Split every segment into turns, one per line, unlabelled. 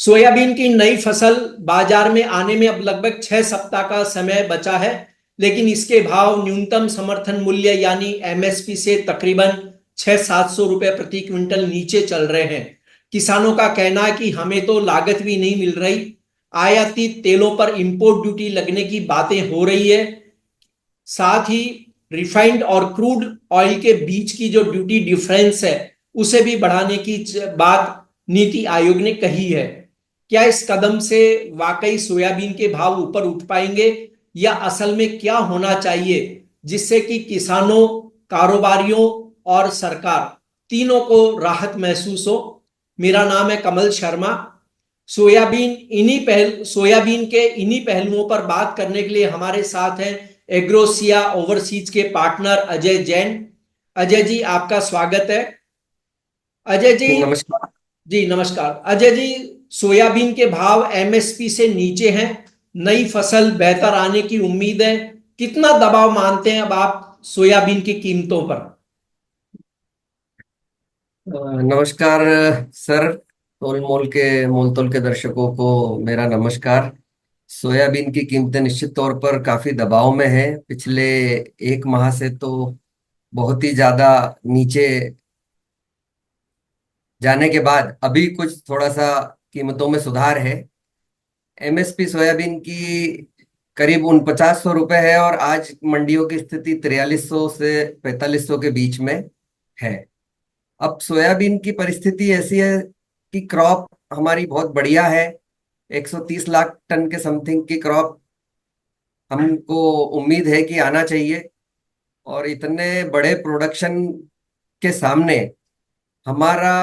Soybean की नई फसल बाजार में आने में अब लगभग 6 सप्ताह का समय बचा है, लेकिन इसके भाव न्यूनतम समर्थन मूल्य यानी एमएसपी से तकरीबन 600-700 रुपए प्रति क्विंटल नीचे चल रहे हैं। किसानों का कहना है कि हमें तो लागत भी नहीं मिल रही, आयातित तेलों पर इंपोर्ट ड्यूटी लगने की बातें हो रही है। साथ ही रिफाइंड और क्रूड ऑयल के बीच की जो ड्यूटी डिफरेंस है उसे भी बढ़ाने की बात नीति आयोग ने कही है। क्या इस कदम से वाकई सोयाबीन के भाव ऊपर उठ पाएंगे, या असल में क्या होना चाहिए जिससे कि किसानों, कारोबारियों और सरकार तीनों को राहत महसूस हो? मेरा नाम है कमल शर्मा। सोयाबीन के इन्हीं पहलुओं पर बात करने के लिए हमारे साथ हैं एग्रोसिया ओवरसीज के पार्टनर अजय जैन। अजय जी, आपका स्वागत है। अजय जी।
नमस्कार।
जी नमस्कार अजय जी। सोयाबीन के भाव एमएसपी से नीचे हैं, नई फसल बेहतर आने की उम्मीद है। कितना दबाव मानते हैं अब आप सोयाबीन की कीमतों पर?
नमस्कार सर। मोल तोल के दर्शकों को मेरा नमस्कार। सोयाबीन की कीमतें निश्चित तौर पर काफी दबाव में है। पिछले एक माह से तो बहुत ही ज्यादा नीचे जाने के बाद अभी कुछ थोड़ा सा कीमतों में सुधार है। एमएसपी सोयाबीन की करीब 4900 रुपये है और आज मंडियों की स्थिति 4300 से 4500 के बीच में है। अब सोयाबीन की परिस्थिति ऐसी है कि क्रॉप हमारी बहुत बढ़िया है। 130 लाख टन के समथिंग की क्रॉप हमको उम्मीद है कि आना चाहिए। और इतने बड़े प्रोडक्शन के सामने हमारा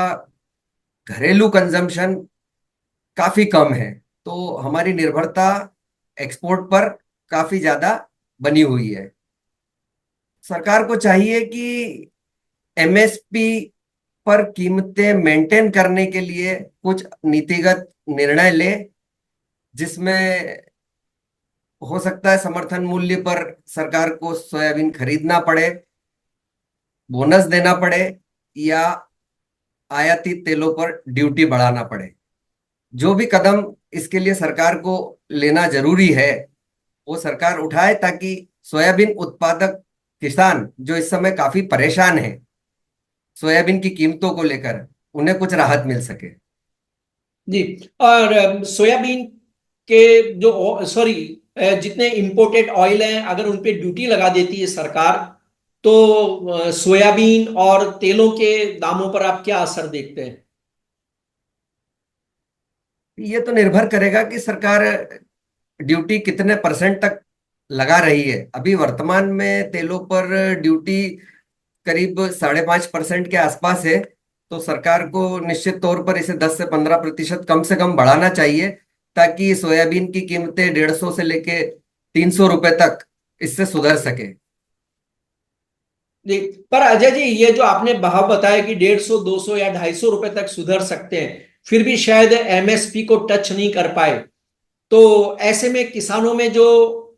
घरेलू कंजम्पशन काफी कम है, तो हमारी निर्भरता एक्सपोर्ट पर काफी ज्यादा बनी हुई है। सरकार को चाहिए कि एमएसपी पर कीमतें मेंटेन करने के लिए कुछ नीतिगत निर्णय ले, जिसमें हो सकता है समर्थन मूल्य पर सरकार को सोयाबीन खरीदना पड़े, बोनस देना पड़े, या आयातित तेलों पर ड्यूटी बढ़ाना पड़े। जो भी कदम इसके लिए सरकार को लेना जरूरी है वो सरकार उठाए, ताकि सोयाबीन उत्पादक किसान जो इस समय काफी परेशान है सोयाबीन की कीमतों को लेकर, उन्हें कुछ राहत मिल सके।
जी। और सोयाबीन के जो सॉरी जितने इंपोर्टेड ऑयल हैं, अगर उन पे ड्यूटी लगा देती है सरकार, तो सोयाबीन और तेलों के दामों पर आप क्या असर देखते हैं?
ये तो निर्भर करेगा कि सरकार ड्यूटी कितने परसेंट तक लगा रही है। अभी वर्तमान में तेलों पर ड्यूटी करीब 5.5% के आसपास है। तो सरकार को निश्चित तौर पर इसे 10 से 15% कम से कम बढ़ाना चाहिए, ताकि सोयाबीन की कीमतें 150 से लेके 300 रुपए तक इससे सुधर सके।
जी। पर अजय जी, ये जो आपने भाव बताया कि 150, 200 या 250 रुपए तक सुधर सकते हैं, फिर भी शायद एमएसपी को टच नहीं कर पाए, तो ऐसे में किसानों में जो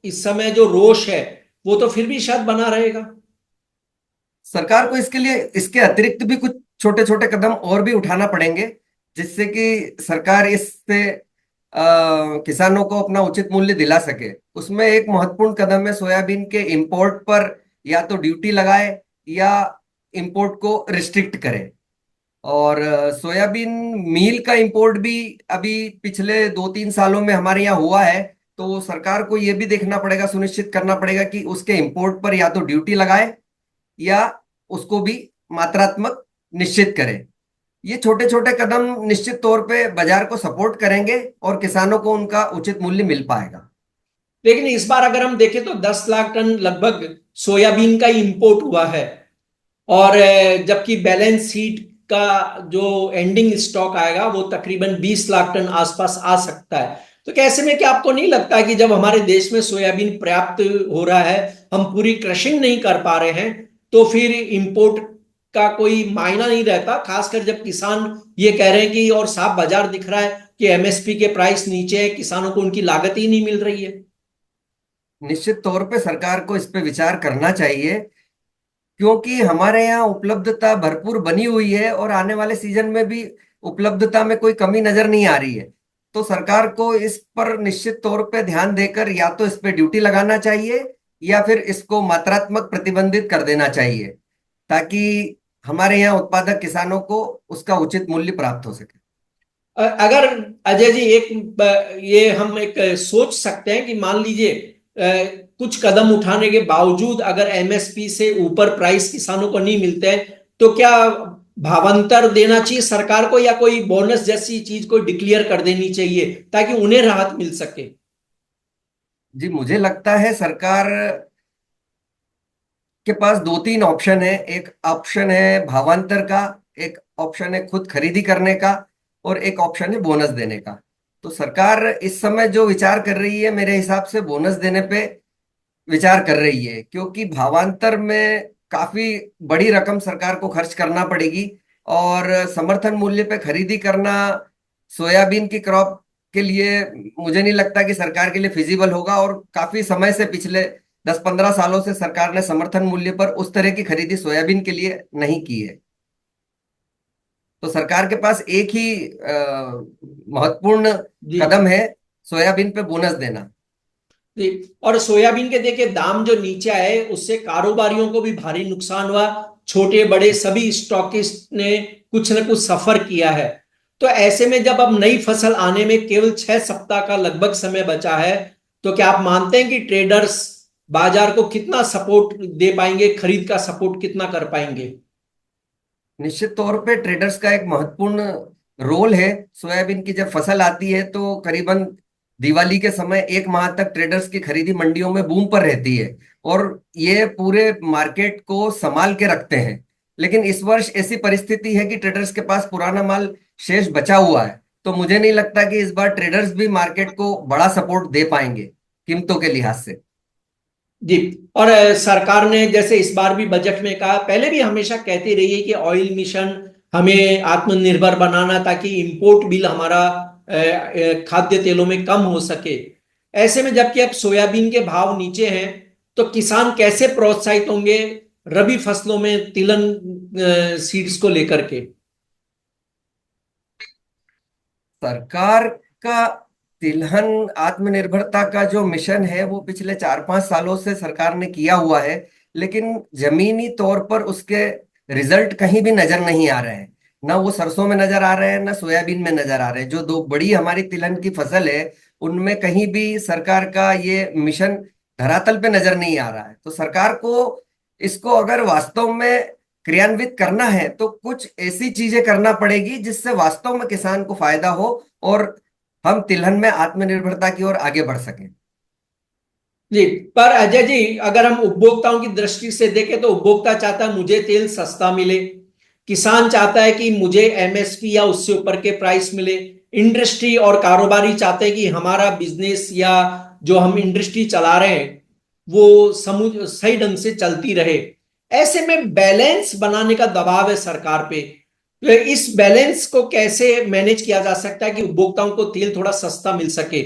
इस समय जो रोष है वो तो फिर भी शायद बना रहेगा।
सरकार को इसके लिए इसके अतिरिक्त भी कुछ छोटे छोटे कदम और भी उठाना पड़ेंगे, जिससे कि सरकार इससे किसानों को अपना उचित मूल्य दिला सके। उसमें एक महत्वपूर्ण कदम है सोयाबीन के इंपोर्ट पर या तो ड्यूटी लगाए या इंपोर्ट को रिस्ट्रिक्ट करे। और सोयाबीन मील का इंपोर्ट भी अभी पिछले 2-3 सालों में हमारे यहाँ हुआ है। तो सरकार को यह भी देखना पड़ेगा, सुनिश्चित करना पड़ेगा कि उसके इंपोर्ट पर या तो ड्यूटी लगाए या उसको भी मात्रात्मक निश्चित करें। ये छोटे छोटे कदम निश्चित तौर पे बाजार को सपोर्ट करेंगे और किसानों को उनका उचित मूल्य मिल पाएगा।
लेकिन इस बार अगर हम देखें तो 10 लाख टन लगभग सोयाबीन का इंपोर्ट हुआ है, और जबकि बैलेंस शीट का जो एंडिंग स्टॉक आएगा वो तकरीबन 20 लाख टन आसपास आ सकता है। तो कैसे में, क्या आपको नहीं लगता कि जब हमारे देश में सोयाबीन पर्याप्त हो रहा है, हम पूरी क्रशिंग नहीं कर पा रहे हैं, तो फिर इंपोर्ट का कोई मायना नहीं रहता, खासकर जब किसान ये कह रहे हैं कि, और साफ बाजार दिख रहा है कि एमएसपी के प्राइस नीचे है, किसानों को उनकी लागत ही नहीं मिल रही है।
निश्चित तौर पे सरकार को इस पे विचार करना चाहिए, क्योंकि हमारे यहाँ उपलब्धता भरपूर बनी हुई है और आने वाले सीजन में भी उपलब्धता में कोई कमी नजर नहीं आ रही है। तो सरकार को इस पर निश्चित तौर पे ध्यान देकर या तो इस पे ड्यूटी लगाना चाहिए या फिर इसको मात्रात्मक प्रतिबंधित कर देना चाहिए, ताकि हमारे यहाँ उत्पादक किसानों को उसका उचित मूल्य प्राप्त हो सके।
अगर अजय जी ये हम एक सोच सकते हैं कि मान लीजिए कुछ कदम उठाने के बावजूद अगर एमएसपी से ऊपर प्राइस किसानों को नहीं मिलते हैं, तो क्या भावांतर देना चाहिए सरकार को, या कोई बोनस जैसी चीज को डिक्लेयर कर देनी चाहिए ताकि उन्हें राहत मिल सके?
जी, मुझे लगता है सरकार के पास दो तीन ऑप्शन है। एक ऑप्शन है भावांतर का, एक ऑप्शन है खुद खरीदी करने का, और एक ऑप्शन है बोनस देने का। तो सरकार इस समय जो विचार कर रही है, मेरे हिसाब से बोनस देने पे विचार कर रही है, क्योंकि भावांतर में काफी बड़ी रकम सरकार को खर्च करना पड़ेगी, और समर्थन मूल्य पे खरीदी करना सोयाबीन की क्रॉप के लिए मुझे नहीं लगता कि सरकार के लिए फिजिबल होगा। और काफी समय से, पिछले 10-15 सालों से सरकार ने समर्थन मूल्य पर उस तरह की खरीदी सोयाबीन के लिए नहीं की है। तो सरकार के पास एक ही महत्वपूर्ण
जी
कदम है, सोयाबीन पे बोनस देना।
जी। और सोयाबीन के देखिए दाम जो नीचे आए, उससे कारोबारियों को भी भारी नुकसान हुआ। छोटे बड़े सभी स्टॉकिस्ट ने कुछ न कुछ सफर किया है। तो ऐसे में जब अब नई फसल आने में केवल 6 सप्ताह का लगभग समय बचा है, तो क्या आप मानते हैं कि ट्रेडर्स बाजार को कितना सपोर्ट दे पाएंगे, खरीद का सपोर्ट कितना कर पाएंगे?
निश्चित तौर पे ट्रेडर्स का एक महत्वपूर्ण रोल है। सोयाबीन की जब फसल आती है तो करीबन दिवाली के समय 1 माह तक ट्रेडर्स की खरीदी मंडियों में बूम पर रहती है, और ये पूरे मार्केट को संभाल के रखते हैं। लेकिन इस वर्ष ऐसी परिस्थिति है कि ट्रेडर्स के पास पुराना माल शेष बचा हुआ है, तो मुझे नहीं लगता कि इस बार ट्रेडर्स भी मार्केट को बड़ा सपोर्ट दे पाएंगे कीमतों के लिहाज से।
जी। और सरकार ने जैसे इस बार भी बजट में कहा, पहले भी हमेशा कहती रही है कि ऑयल मिशन हमें आत्मनिर्भर बनाना, ताकि इंपोर्ट बिल हमारा खाद्य तेलों में कम हो सके। ऐसे में जबकि अब सोयाबीन के भाव नीचे हैं, तो किसान कैसे प्रोत्साहित होंगे रबी फसलों में तिलहन सीड्स को लेकर के?
सरकार का तिलहन आत्मनिर्भरता का जो मिशन है वो पिछले 4-5 सालों से सरकार ने किया हुआ है, लेकिन जमीनी तौर पर उसके रिजल्ट कहीं भी नजर नहीं आ रहे हैं। ना वो सरसों में नजर आ रहे हैं, ना सोयाबीन में नजर आ रहे हैं। जो दो बड़ी हमारी तिलहन की फसल है, उनमें कहीं भी सरकार का ये मिशन धरातल पे नजर नहीं आ रहा है। तो सरकार को इसको अगर वास्तव में क्रियान्वित करना है तो कुछ ऐसी चीजें करना पड़ेगी जिससे वास्तव में किसान को फायदा हो, और हम तिलहन में आत्मनिर्भरता की ओर आगे बढ़ सकें।
जी। पर अजय जी, अगर हम उपभोक्ताओं की दृष्टि से देखें, तो उपभोक्ता चाहता है मुझे तेल सस्ता मिले, किसान चाहता है कि मुझे एमएसपी या उससे ऊपर के प्राइस मिले, इंडस्ट्री और कारोबारी चाहते हैं कि हमारा बिजनेस या जो हम इंडस्ट्री चला रहे हैं वो सही ढंग से चलती रहे। ऐसे में बैलेंस बनाने का दबाव है सरकार पे। तो इस बैलेंस को कैसे मैनेज किया जा सकता है कि उपभोक्ताओं को तेल थोड़ा सस्ता मिल सके?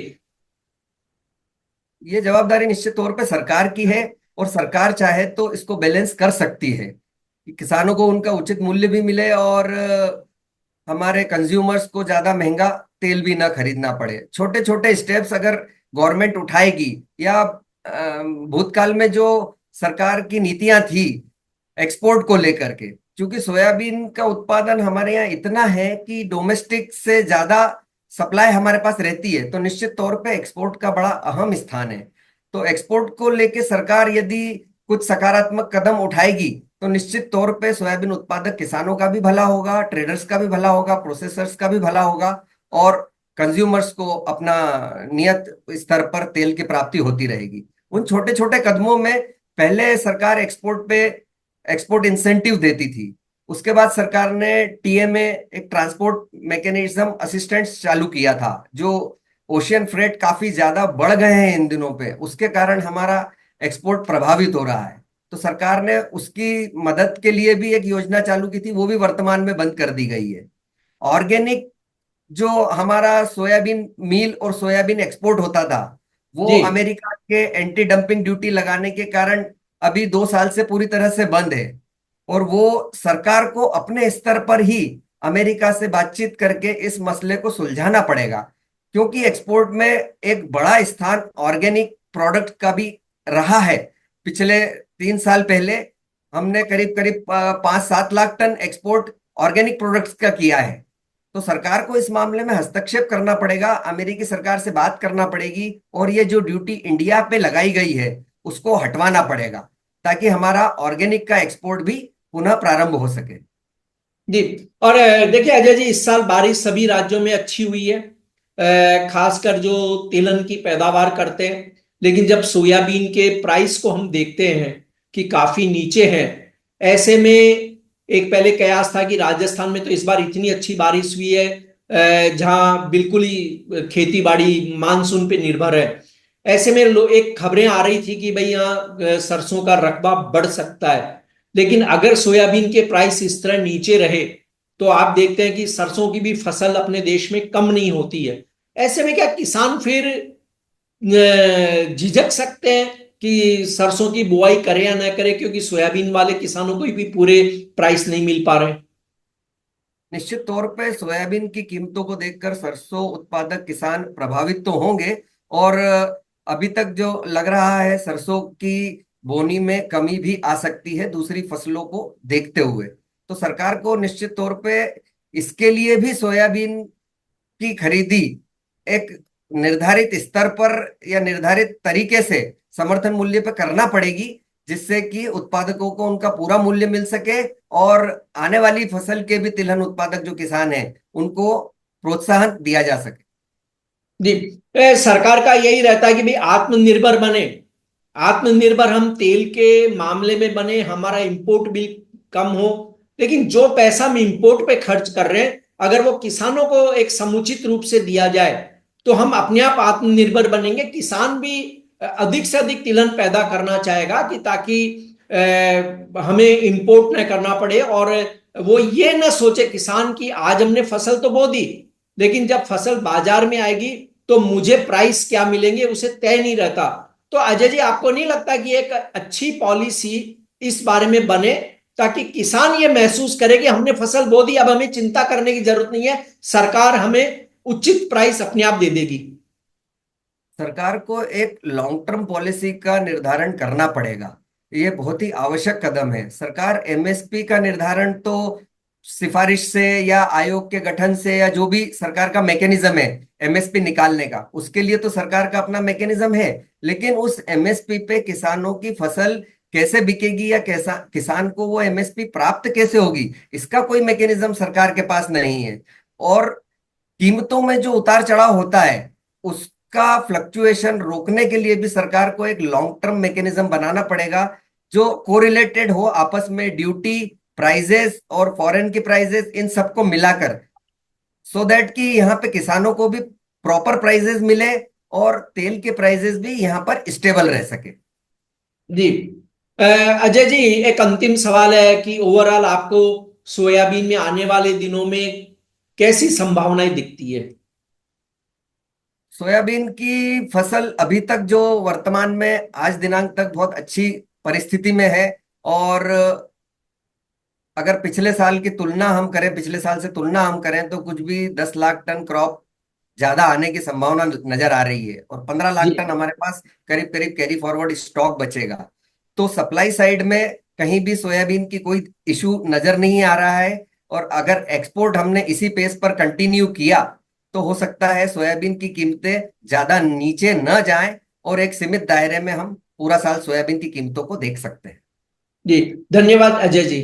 ये जवाबदारी निश्चित तौर पे सरकार की है, और सरकार चाहे तो इसको बैलेंस कर सकती है कि किसानों को उनका उचित मूल्य भी मिले, और हमारे कंज्यूमर्स को ज्यादा महंगा तेल भी ना खरीदना पड़े। छोटे छोटे स्टेप्स अगर गवर्नमेंट उठाएगी, या भूतकाल में जो सरकार की नीतियां थी एक्सपोर्ट को लेकर के, क्योंकि सोयाबीन का उत्पादन हमारे यहाँ इतना है कि डोमेस्टिक से ज्यादा सप्लाई हमारे पास रहती है, तो निश्चित तौर पे एक्सपोर्ट का बड़ा अहम स्थान है। तो एक्सपोर्ट को लेके सरकार यदि कुछ सकारात्मक कदम उठाएगी तो निश्चित तौर पे सोयाबीन उत्पादक किसानों का भी भला होगा, ट्रेडर्स का भी भला होगा, प्रोसेसर्स का भी भला होगा, और कंज्यूमर्स को अपना नियत स्तर पर तेल की प्राप्ति होती रहेगी। उन छोटे छोटे कदमों में पहले सरकार एक्सपोर्ट पे एक्सपोर्ट इंसेंटिव देती थी। उसके बाद सरकार ने टीएमए, एक ट्रांसपोर्ट मैकेनिज्म असिस्टेंस चालू किया था। जो ओशियन फ्रेट काफी ज्यादा बढ़ गए हैं इन दिनों पे, उसके कारण हमारा एक्सपोर्ट प्रभावित हो रहा है। तो सरकार ने उसकी मदद के लिए भी एक योजना चालू की थी, वो भी वर्तमान में बंद कर दी गई है। ऑर्गेनिक जो हमारा सोयाबीन मील और सोयाबीन एक्सपोर्ट होता था, वो
जी
अमेरिका के एंटी डंपिंग ड्यूटी लगाने के कारण अभी 2 साल से पूरी तरह से बंद है। और वो सरकार को अपने स्तर पर ही अमेरिका से बातचीत करके इस मसले को सुलझाना पड़ेगा, क्योंकि एक्सपोर्ट में एक बड़ा स्थान ऑर्गेनिक प्रोडक्ट का भी रहा है। पिछले 3 साल पहले हमने करीब करीब 5-7 lakh ton export organic products का किया है। तो सरकार को इस मामले में हस्तक्षेप करना पड़ेगा, अमेरिकी सरकार से बात करना पड़ेगी, और ये जो ड्यूटी इंडिया पे लगाई गई है उसको हटवाना पड़ेगा, ताकि हमारा ऑर्गेनिक का एक्सपोर्ट भी पुनः प्रारंभ हो सके।
जी। और देखिए अजय जी, इस साल बारिश सभी राज्यों में अच्छी हुई है, खासकर जो तिलहन की पैदावार करते हैं। लेकिन जब सोयाबीन के प्राइस को हम देखते हैं कि काफी नीचे हैं, ऐसे में एक पहले कयास था कि राजस्थान में तो इस बार इतनी अच्छी बारिश हुई है जहां बिल्कुल ही खेती बाड़ी मानसून पे निर्भर है। ऐसे में एक खबरें आ रही थी कि भाई यहाँ सरसों का रकबा बढ़ सकता है। लेकिन अगर सोयाबीन के प्राइस इस तरह नीचे रहे तो आप देखते हैं कि सरसों की भी फसल अपने देश में कम नहीं होती है। ऐसे में क्या किसान फिर झिझक सकते हैं कि सरसों की बुआई करे या ना करे, क्योंकि सोयाबीन वाले किसानों को भी पूरे प्राइस नहीं मिल पा रहे?
निश्चित तौर पे सोयाबीन की कीमतों को देखकर सरसों उत्पादक किसान प्रभावित तो होंगे, और अभी तक जो लग रहा है सरसों की बोनी में कमी भी आ सकती है दूसरी फसलों को देखते हुए। तो सरकार को निश्चित तौर पे इसके लिए भी सोयाबीन की खरीदी एक निर्धारित स्तर पर या निर्धारित तरीके से समर्थन मूल्य पर करना पड़ेगी, जिससे कि उत्पादकों को उनका पूरा मूल्य मिल सके, और आने वाली फसल के भी तिलहन उत्पादक जो किसान हैं उनको प्रोत्साहन दिया जा सके।
जी। सरकार का यही रहता है कि भाई आत्मनिर्भर बने, आत्मनिर्भर हम तेल के मामले में बने, हमारा इंपोर्ट बिल कम हो। लेकिन जो पैसा हम इंपोर्ट पे खर्च कर रहे हैं, अगर वो किसानों को एक समुचित रूप से दिया जाए तो हम अपने आप आत्मनिर्भर बनेंगे। किसान भी अधिक से अधिक तिलहन पैदा करना चाहेगा कि ताकि हमें इंपोर्ट न करना पड़े, और वो ये ना सोचे किसान की आज हमने फसल तो बो दी, लेकिन जब फसल बाजार में आएगी तो मुझे प्राइस क्या मिलेंगे उसे तय नहीं रहता। तो अजय जी, आपको नहीं लगता कि एक अच्छी पॉलिसी इस बारे में बने ताकि किसान ये महसूस करे कि हमने फसल बो दी, अब हमें चिंता करने की जरूरत नहीं है, सरकार हमें उचित प्राइस अपने आप दे देगी?
सरकार को एक लॉन्ग टर्म पॉलिसी का निर्धारण करना पड़ेगा। ये बहुत ही आवश्यक कदम है। सरकार एमएसपी का निर्धारण तो सिफारिश से या आयोग के गठन से या जो भी सरकार का मैकेनिज्म है एमएसपी निकालने का, उसके लिए तो सरकार का अपना मैकेनिज्म है। लेकिन उस एमएसपी पे किसानों की फसल कैसे बिकेगी या कैसा किसान को वो एमएसपी प्राप्त कैसे होगी, इसका कोई मैकेनिज्म सरकार के पास नहीं है। और कीमतों में जो उतार चढ़ाव होता है उसका फ्लक्चुएशन रोकने के लिए भी सरकार को एक लॉन्ग टर्म मैकेनिज्म बनाना पड़ेगा, जो कोरिलेटेड हो आपस में, ड्यूटी, प्राइजेस और फॉरेन की प्राइजेस, इन सबको मिलाकर, सो दैट कि यहाँ पे किसानों को भी प्रॉपर प्राइजेस मिले और तेल के प्राइजेस भी यहाँ पर स्टेबल रह सके।
जी। अजय जी, एक अंतिम सवाल है कि ओवरऑल आपको सोयाबीन में आने वाले दिनों में कैसी संभावनाएं दिखती है?
सोयाबीन की फसल अभी तक जो वर्तमान में आज दिनांक तक बहुत अच्छी परिस्थिति में है, और अगर पिछले साल की तुलना हम करें, पिछले साल से तुलना हम करें, तो कुछ भी 10 लाख टन क्रॉप ज्यादा आने की संभावना नजर आ रही है, और 15 लाख
जी।
टन हमारे पास करीब करीब कैरी फॉरवर्ड स्टॉक बचेगा। तो सप्लाई साइड में कहीं भी सोयाबीन की कोई इशू नजर नहीं आ रहा है, और अगर एक्सपोर्ट हमने इसी पेस पर कंटिन्यू किया तो हो सकता है सोयाबीन की कीमतें ज्यादा नीचे न जाएं, और एक सीमित दायरे में हम पूरा साल सोयाबीन की कीमतों को देख सकते हैं।
जी, धन्यवाद अजय जी।